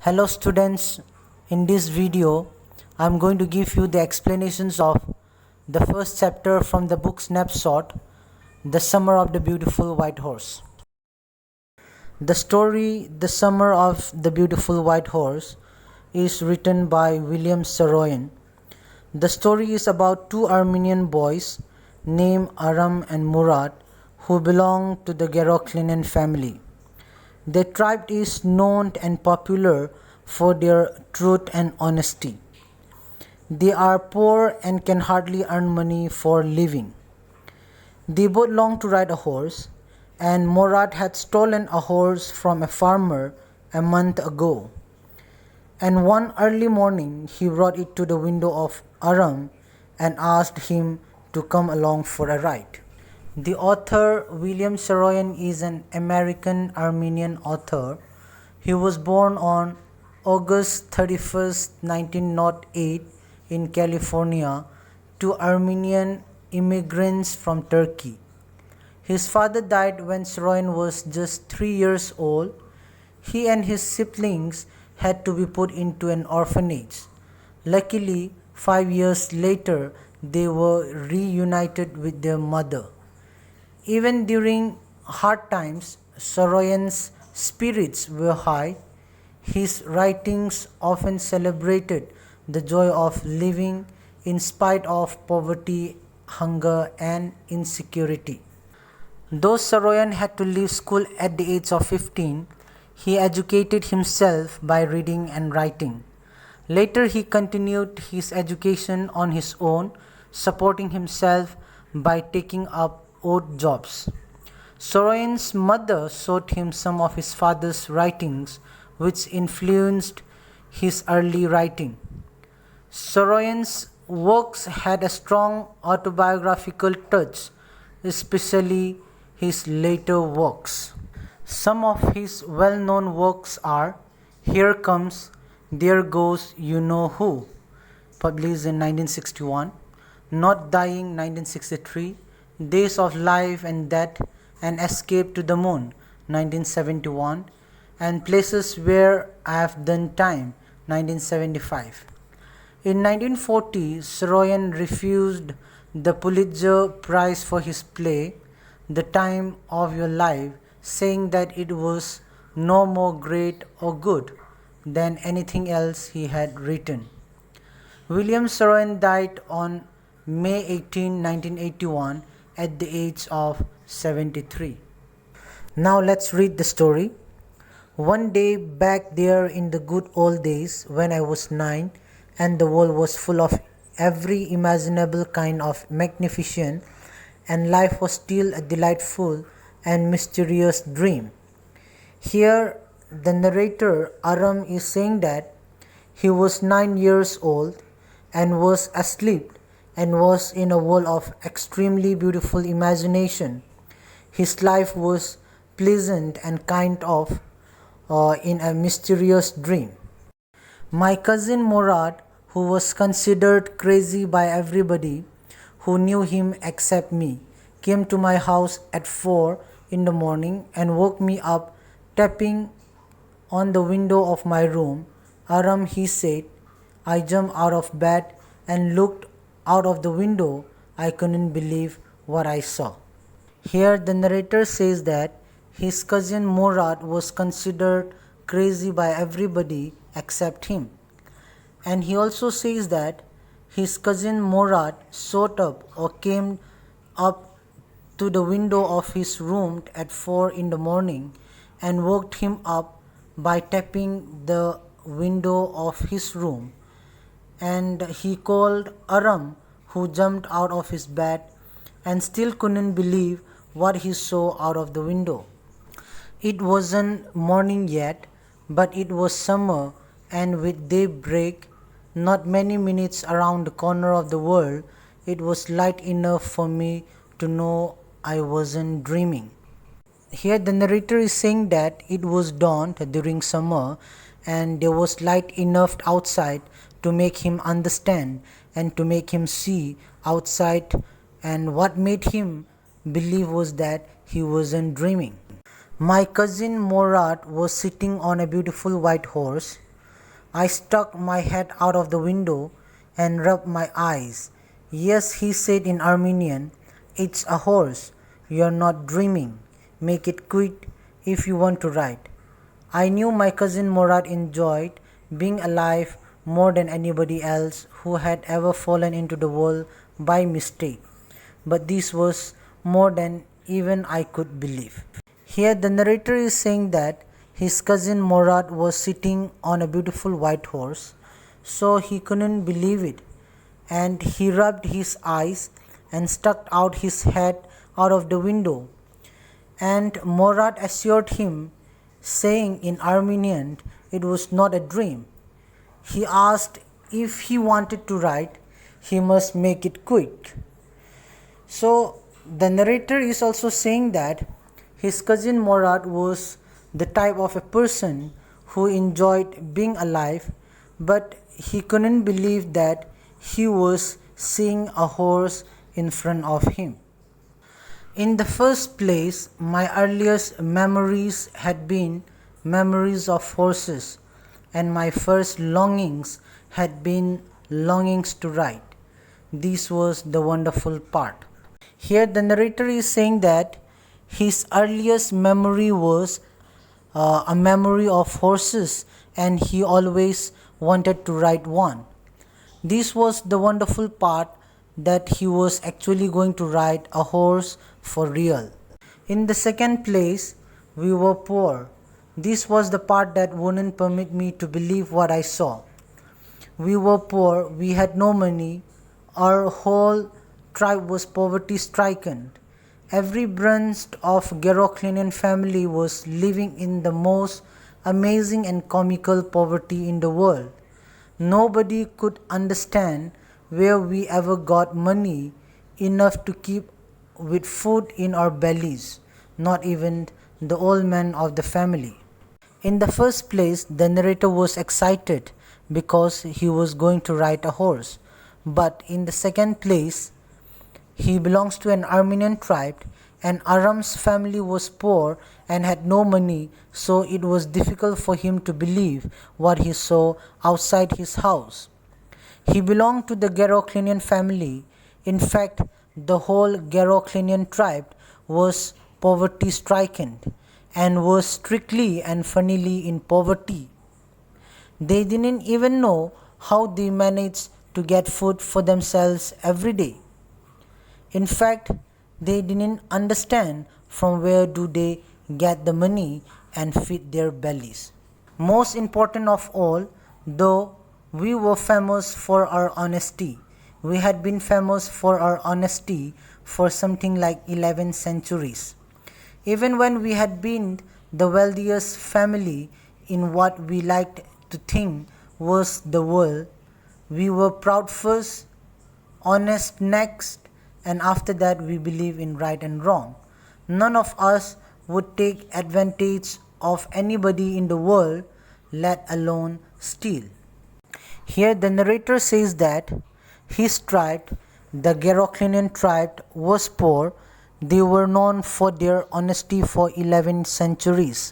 Hello students, in this video I am going to give you the explanations of the first chapter from the book Snapshot, The Summer of the Beautiful White Horse. The story The Summer of the Beautiful White Horse is written by William Saroyan. The story is about two Armenian boys named Aram and Murad who belong to the Geroklinen family. Their tribe is known and popular for their truth and honesty. They are poor and can hardly earn money for living. They both long to ride a horse, and Murad had stolen a horse from a farmer a month ago. And one early morning he brought it to the window of Aram and asked him to come along for a ride. The author William Saroyan is an American Armenian author. He was born on August 31st, 1908 in California to Armenian immigrants from Turkey. His father died when Saroyan was just 3 years old. He and his siblings had to be put into an orphanage. Luckily, 5 years later, they were reunited with their mother. Even during hard times, Saroyan's spirits were high. His writings often celebrated the joy of living in spite of poverty, hunger, and insecurity. Though Saroyan had to leave school at the age of 15, he educated himself by reading and writing. Later, he continued his education on his own, supporting himself by taking up odd jobs. Saroyan's mother showed him some of his father's writings, which influenced his early writing. Saroyan's works had a strong autobiographical touch, especially his later works. Some of his well-known works are Here Comes, There Goes You Know Who, published in 1961, Not Dying, 1963, Days of Life and Death, and Escape to the Moon, 1971, and Places Where I Have Done Time, 1975. In 1940, Saroyan refused the Pulitzer Prize for his play, The Time of Your Life, saying that it was no more great or good than anything else he had written. William Saroyan died on May 18, 1981, at the age of 73. Now let's read the story. One day back there in the good old days when I was 9 and the world was full of every imaginable kind of magnificence and life was still a delightful and mysterious dream. Here the narrator Aram is saying that he was 9 years old and was asleep and was in a world of extremely beautiful imagination. His life was pleasant and kind of in a mysterious dream. My cousin Murad, who was considered crazy by everybody who knew him except me, came to my house at 4 in the morning and woke me up tapping on the window of my room. Aram, he said. I jumped out of bed and looked out of the window. I couldn't believe what I saw. Here the narrator says that his cousin Murad was considered crazy by everybody except him. And he also says that his cousin Murad showed up or came up to the window of his room at 4 in the morning and woke him up by tapping the window of his room. And he called Aram, who jumped out of his bed and still couldn't believe what he saw out of the window. It wasn't morning yet, but it was summer, and with daybreak, not many minutes around the corner of the world, it was light enough for me to know I wasn't dreaming. Here the narrator is saying that it was dawn during summer and there was light enough outside to make him understand and to make him see outside, and what made him believe was that he wasn't dreaming. My cousin Murad was sitting on a beautiful white horse. I stuck my head out of the window and rubbed my eyes. Yes, he said in Armenian, it's a horse. You're not dreaming. Make it quick if you want to ride. I knew my cousin Morad enjoyed being alive more than anybody else who had ever fallen into the world by mistake. But this was more than even I could believe. Here the narrator is saying that his cousin Morad was sitting on a beautiful white horse, so he couldn't believe it, and he rubbed his eyes and stuck out his head out of the window. And Morad assured him, saying in Armenian it was not a dream. He asked if he wanted to ride, he must make it quick. So the narrator is also saying that his cousin Morad was the type of a person who enjoyed being alive, but he couldn't believe that he was seeing a horse in front of him. In the first place, my earliest memories had been memories of horses, and my first longings had been longings to ride. This was the wonderful part. Here the narrator is saying that his earliest memory was a memory of horses, and he always wanted to ride one. This was the wonderful part, that he was actually going to ride a horse for real. In the second place, we were poor. This was the part that wouldn't permit me to believe what I saw. We were poor, we had no money, our whole tribe was poverty stricken. Every branch of Geroclinian family was living in the most amazing and comical poverty in the world. Nobody could understand where we ever got money enough to keep with food in our bellies, not even the old man of the family. In the first place, the narrator was excited because he was going to ride a horse. But in the second place, he belongs to an Armenian tribe, and Aram's family was poor and had no money, so it was difficult for him to believe what he saw outside his house. He belonged to the Geroclinian family. In fact, the whole Geroclinian tribe was poverty stricken and was strictly and funnily in poverty. They didn't even know how they managed to get food for themselves every day. In fact, they didn't understand from where do they get the money and feed their bellies. Most important of all, though, we were famous for our honesty. We had been famous for our honesty for something like 11 centuries. Even when we had been the wealthiest family in what we liked to think was the world, we were proud first, honest next, and after that we believe in right and wrong. None of us would take advantage of anybody in the world, let alone steal. Here the narrator says that his tribe, the Geroclinian tribe, was poor. They were known for their honesty for 11 centuries.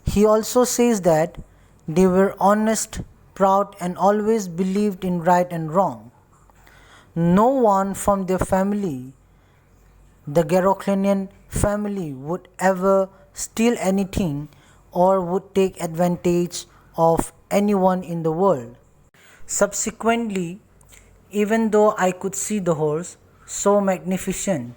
He also says that they were honest, proud, and always believed in right and wrong. No one from their family, the Geroclinian family, would ever steal anything or would take advantage of anyone in the world. Subsequently, even though I could see the horse, so magnificent,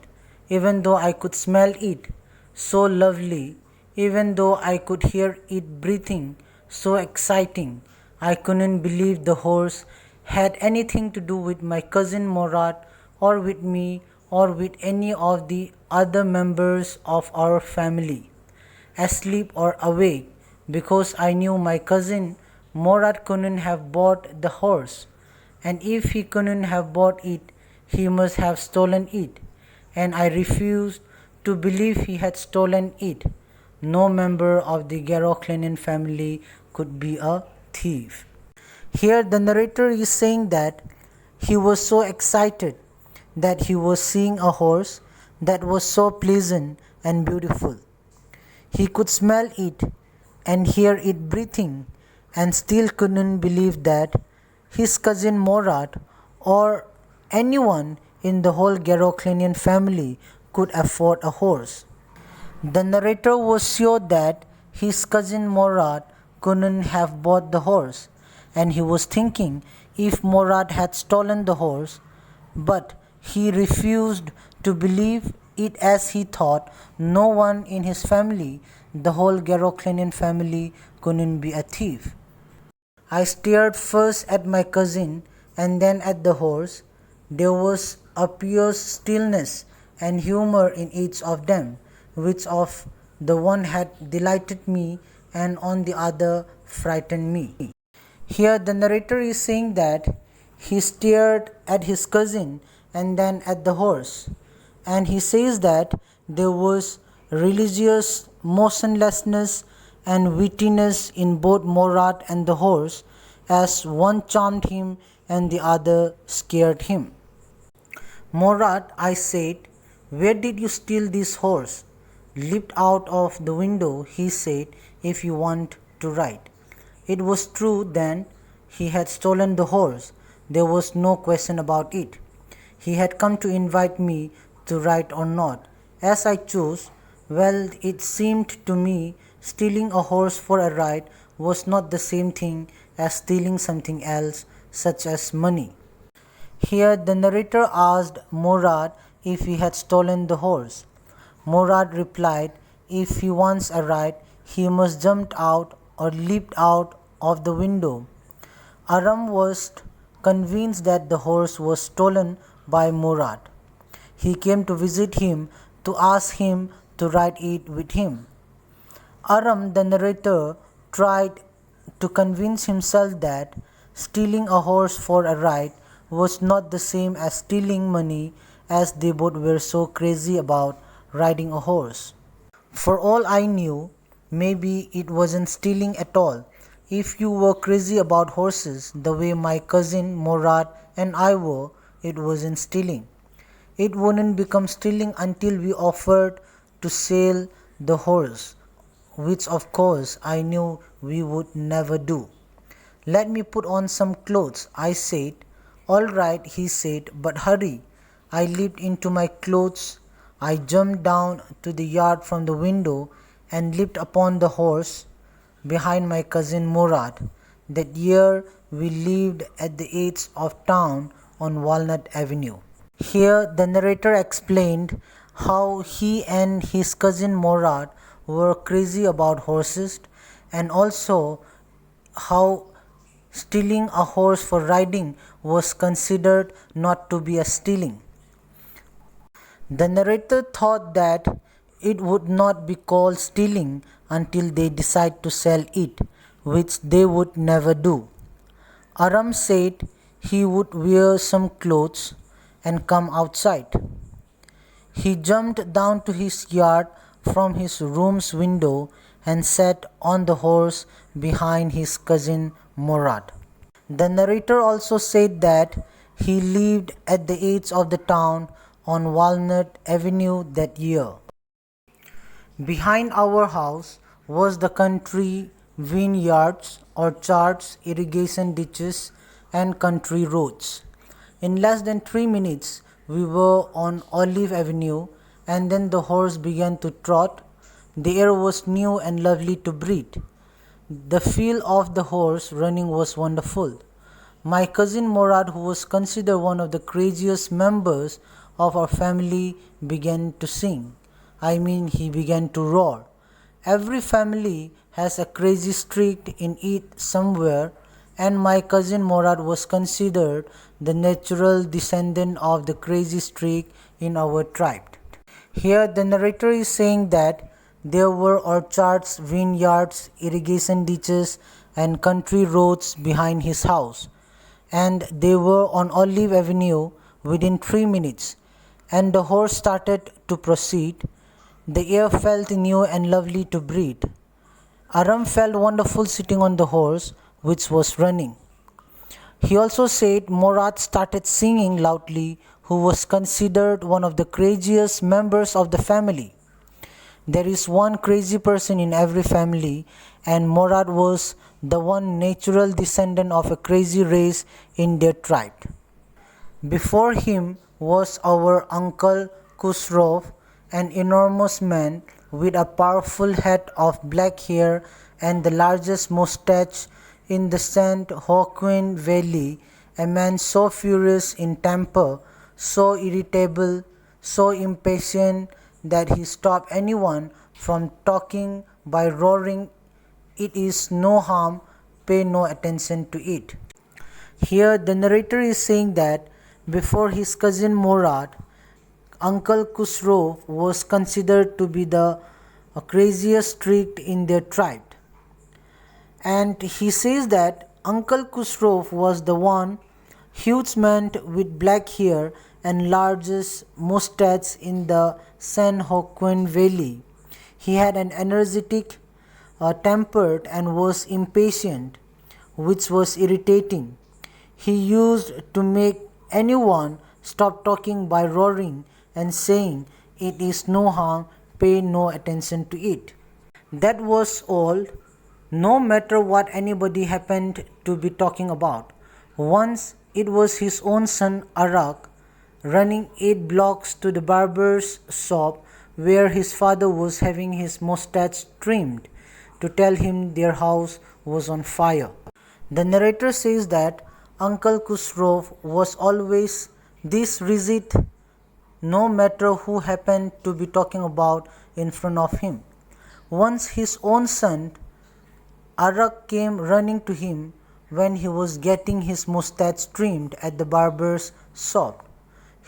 even though I could smell it, so lovely, even though I could hear it breathing, so exciting, I couldn't believe the horse had anything to do with my cousin Morad or with me or with any of the other members of our family, asleep or awake, because I knew my cousin Morad couldn't have bought the horse, and if he couldn't have bought it, he must have stolen it, and I refused to believe he had stolen it. No member of the Geroclinian family could be a thief. Here the narrator is saying that he was so excited that he was seeing a horse that was so pleasant and beautiful. He could smell it and hear it breathing, and still couldn't believe that his cousin Morat or anyone in the whole Garoclinian family could afford a horse. The narrator was sure that his cousin Morat couldn't have bought the horse, and he was thinking if Morat had stolen the horse, but he refused to believe it as he thought no one in his family, the whole Garoclinian family, couldn't be a thief. I stared first at my cousin and then at the horse. There was a pure stillness and humor in each of them, which of the one had delighted me and on the other frightened me. Here the narrator is saying that he stared at his cousin and then at the horse, and he says that there was religious motionlessness and wittiness in both Morat and the horse, as one charmed him and the other scared him. Morat, I said, where did you steal this horse? Leaped out of the window, he said, if you want to ride. It was true then, he had stolen the horse. There was no question about it. He had come to invite me to ride or not, as I chose. Well, it seemed to me stealing a horse for a ride was not the same thing as stealing something else, such as money. Here the narrator asked Morat if he had stolen the horse. Morat replied, if he wants a ride, he must jump out or leap out of the window. Aram was convinced that the horse was stolen by Morat. He came to visit him to ask him to ride it with him. Aram, the narrator, tried to convince himself that stealing a horse for a ride was not the same as stealing money, as they both were so crazy about riding a horse. For all I knew, maybe it wasn't stealing at all. If you were crazy about horses the way my cousin Morat and I were, it wasn't stealing. It wouldn't become stealing until we offered to sell the horse, which of course I knew we would never do. Let me put on some clothes, I said. All right, he said, but hurry. I leaped into my clothes. I jumped down to the yard from the window and leaped upon the horse behind my cousin Morat. That year we lived at the edge of town on Walnut Avenue. Here the narrator explained how he and his cousin Morat were crazy about horses, and also how stealing a horse for riding was considered not to be a stealing. The narrator thought that it would not be called stealing until they decide to sell it, which they would never do. Aram said he would wear some clothes and come outside. He jumped down to his yard from his room's window and sat on the horse behind his cousin Morat. The narrator also said that he lived at the edge of the town on Walnut Avenue that year. Behind our house was the country vineyards, orchards, irrigation ditches, and country roads. In less than 3 minutes, we were on Olive Avenue, and then the horse began to trot. The air was new and lovely to breathe. The feel of the horse running was wonderful. My cousin Morat, who was considered one of the craziest members of our family, began to sing. He began to roar. Every family has a crazy streak in it somewhere, and my cousin Morat was considered the natural descendant of the crazy streak in our tribe. Here the narrator is saying that there were orchards, vineyards, irrigation ditches, and country roads behind his house, and they were on Olive Avenue within 3 minutes, and the horse started to proceed. The air felt new and lovely to breathe. Aram felt wonderful sitting on the horse, which was running. He also said Morat started singing loudly, who was considered one of the craziest members of the family. There is one crazy person in every family, and Morat was the one natural descendant of a crazy race in their tribe. Before him was our uncle Khusro, an enormous man with a powerful head of black hair and the largest mustache in the San Joaquin Valley, a man so furious in temper, so irritable, so impatient that he stopped anyone from talking by roaring, "It is no harm, pay no attention to it." Here the narrator is saying that before his cousin Murad, Uncle Khusro was considered to be the craziest streak in their tribe. And he says that Uncle Khusro was the one huge man with black hair and largest mustache in the San Joaquin Valley. He had an energetic tempered and was impatient, which was irritating. He used to make anyone stop talking by roaring and saying, "It is no harm, pay no attention to it." That was all, no matter what anybody happened to be talking about. Once it was his own son Arak running 8 blocks to the barber's shop where his father was having his mustache trimmed to tell him their house was on fire. The narrator says that Uncle Khusro was always this rigid no matter who happened to be talking about in front of him. Once his own son Arak came running to him when he was getting his mustache trimmed at the barber's shop.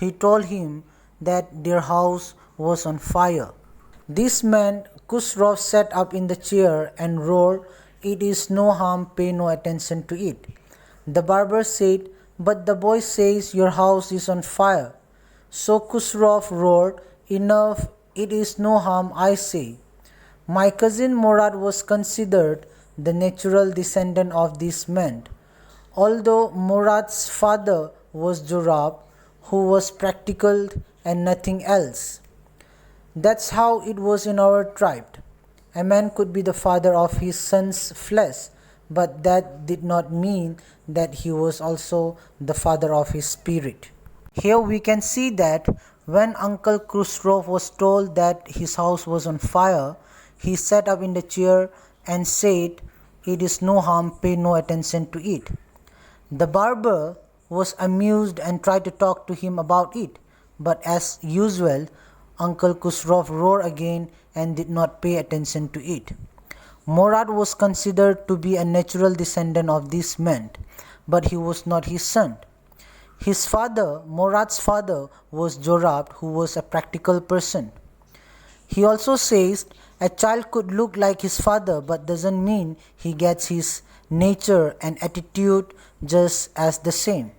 He told him that their house was on fire. This man Khusro sat up in the chair and roared, "It is no harm, pay no attention to it." The barber said, "But the boy says your house is on fire." So Khusro roared, "Enough, it is no harm, I say." My cousin Murad was considered the natural descendant of this man, although Murad's father was Jorab, who was practical and nothing else. That's how it was in our tribe. A man could be the father of his son's flesh, but that did not mean that he was also the father of his spirit. Here we can see that when Uncle Khusro was told that his house was on fire, he sat up in the chair and said, "It is no harm, pay no attention to it." The barber was amused and tried to talk to him about it, but as usual, Uncle Khusro roared again and did not pay attention to it. Murad was considered to be a natural descendant of this man, but he was not his son. His father, Murad's father, was Jorab, who was a practical person. He also says a child could look like his father, but doesn't mean he gets his nature and attitude just as the same.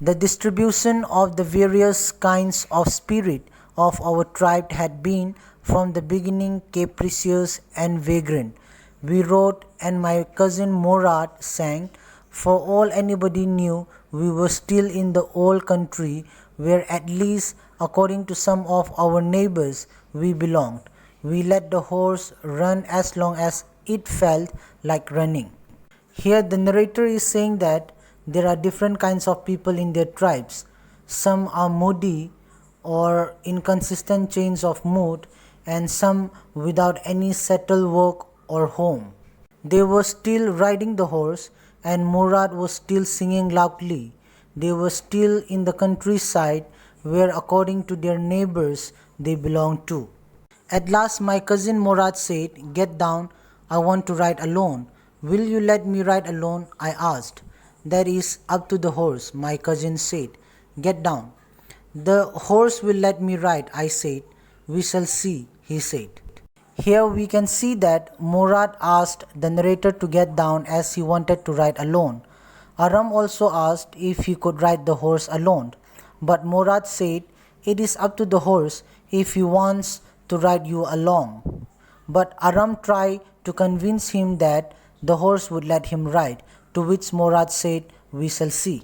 The distribution of the various kinds of spirit of our tribe had been from the beginning capricious and vagrant. We wrote and my cousin Murad sang, for all anybody knew, we were still in the old country where at least according to some of our neighbors we belonged. We let the horse run as long as it felt like running. Here the narrator is saying that there are different kinds of people in their tribes. Some are moody or inconsistent change of mood, and some without any settled work or home. They were still riding the horse, and Murad was still singing loudly. They were still in the countryside where according to their neighbors they belonged to. At last my cousin Murad said, "Get down, I want to ride alone." "Will you let me ride alone?" I asked. "That is up to the horse," my cousin said. "Get down." "The horse will let me ride," I said. "We shall see," he said. Here we can see that Murad asked the narrator to get down as he wanted to ride alone. Aram also asked if he could ride the horse alone, but Murad said, "It is up to the horse if he wants to ride you along." But Aram tried to convince him that the horse would let him ride, to which Murad said, "We shall see."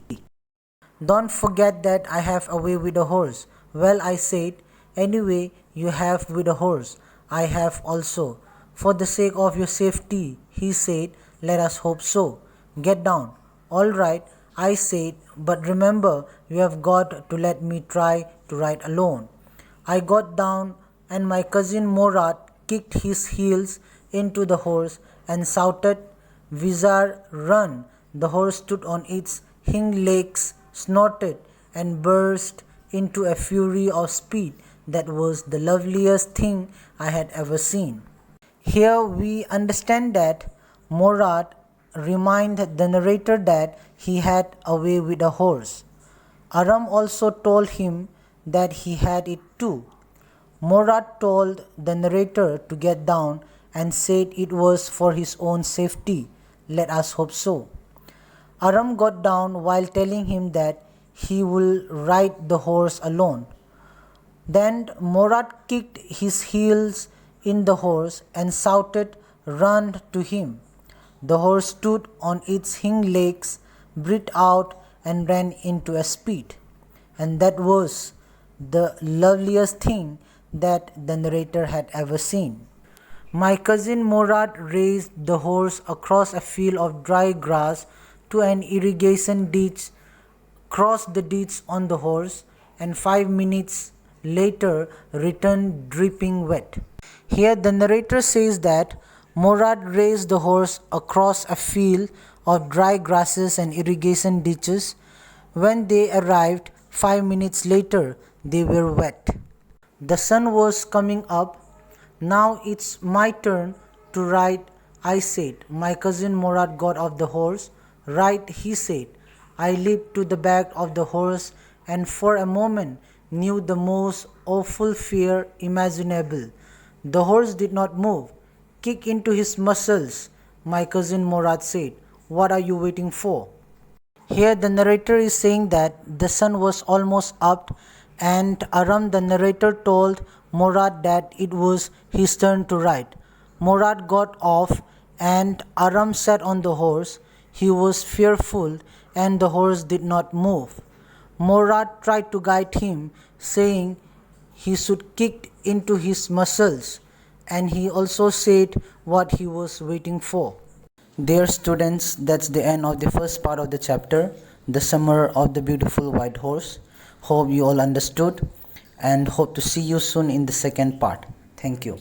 "Don't forget that I have a way with a horse." "Well," I said, "anyway you have with a horse, I have also." "For the sake of your safety," he said, Let us hope so. Get down. All right, I said, but remember, you have got to let me try to ride alone. I got down, and my cousin Morad kicked his heels into the horse and shouted, Vizar, run! The horse stood on its hind legs, snorted, and burst into a fury of speed that was the loveliest thing I had ever seen. Here we understand that Morad reminded the narrator that he had a way with a horse. Aram also told him that he had it too. Morad told the narrator to get down and said it was for his own safety. Let us hope so. Aram got down while telling him that he will ride the horse alone. Then Morad kicked his heels in the horse and shouted, Run to him. The horse stood on its hind legs, breathed out, and ran into a speed. And that was the loveliest thing that the narrator had ever seen. My cousin Morad raced the horse across a field of dry grass to an irrigation ditch, crossed the ditch on the horse, and 5 minutes later returned dripping wet. Here the narrator says that Morad raced the horse across a field of dry grasses and irrigation ditches. When they arrived, 5 minutes later, they were wet. The sun was coming up. Now it's my turn to ride, I said. My cousin Morad got off the horse. Right, he said. I leaped to the back of the horse and for a moment knew the most awful fear imaginable. The horse did not move. Kick into his muscles, my cousin Morad said. What are you waiting for? Here the narrator is saying that the sun was almost up and Aram the narrator told Morad that it was his turn to ride. Morad got off and Aram sat on the horse. He was fearful and the horse did not move. Morad tried to guide him, saying he should kick into his muscles, and he also said what he was waiting for. Dear students, that's the end of the first part of the chapter, The Summer of the Beautiful White Horse. Hope you all understood and hope to see you soon in the second part. Thank you.